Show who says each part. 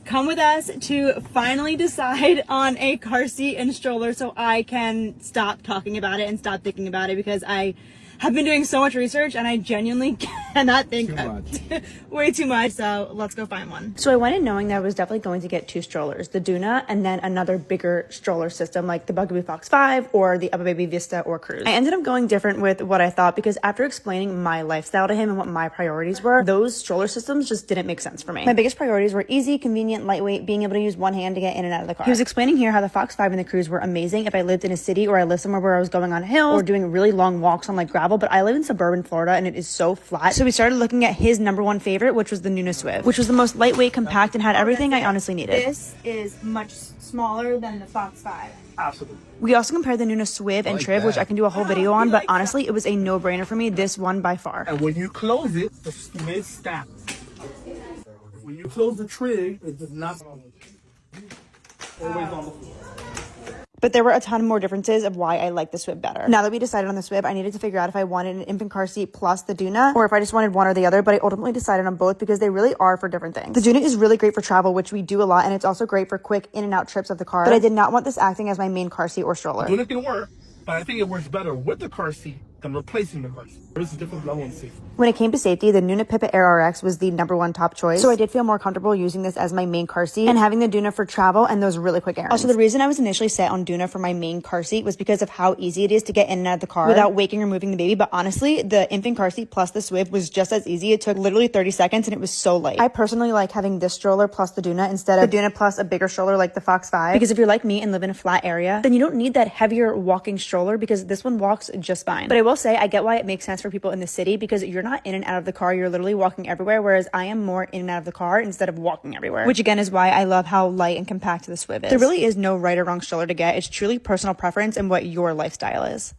Speaker 1: come with us to finally decide on a car seat and stroller so I can stop talking about it and stop thinking about it, because I have been doing so much research and I genuinely cannot think way too much. So let's go find one. So I went in knowing that I was definitely going to get two strollers, the Duna and then another bigger stroller system like the Bugaboo Fox 5 or the Upper Baby Vista or Cruise. I ended up going different with what I thought, because after explaining my lifestyle to him and what my priorities were, those stroller systems just didn't make sense for me. My biggest priorities were easy, convenient, lightweight, being able to use one hand to get in and out of the car. He was explaining here how the Fox 5 and the Cruise were amazing if I lived in a city or I lived somewhere where I was going on a hill or doing really long walks on like gravel, but I live in suburban Florida and it is so flat. So we started looking at his number one favorite, which was the Nuna Swift, which was the most lightweight, compact, and had everything I honestly needed. This is much smaller than the Fox 5.
Speaker 2: Absolutely.
Speaker 1: We also compared the Nuna Swift and Triv, which I can do a whole video on, but honestly, it was a no-brainer for me, this one by far.
Speaker 2: And when you close it, the mid snaps. When you close the trig, it does not always on the floor.
Speaker 1: But there were a ton more differences of why I like the Swift better. Now that we decided on the Swift, I needed to figure out if I wanted an infant car seat plus the Duna, or if I just wanted one or the other, but I ultimately decided on both because they really are for different things. The Duna is really great for travel, which we do a lot, and it's also great for quick in and out trips of the car, but I did not want this acting as my main car seat or stroller.
Speaker 2: Duna can work, but I think it works better with the car seat than replacing the car seat. There's a different level of safety.
Speaker 1: When it came to safety, the Nuna Pippa Air RX was the number one top choice, so I did feel more comfortable using this as my main car seat and having the Duna for travel and those really quick errands. Also, the reason I was initially set on Duna for my main car seat was because of how easy it is to get in and out of the car without waking or moving the baby, but honestly, the infant car seat plus the Swift was just as easy. It took literally 30 seconds and it was so light. I personally like having this stroller plus the Duna instead of the Duna plus a bigger stroller like the Fox 5, because if you're like me and live in a flat area, then you don't need that heavier walking stroller, because this one walks just fine. But I will say, I get why it makes sense for people in the city, because you're not in and out of the car, you're literally walking everywhere, whereas I am more in and out of the car instead of walking everywhere, which again is why I love how light and compact the Swift is. There really is no right or wrong stroller to get. It's truly personal preference and what your lifestyle is.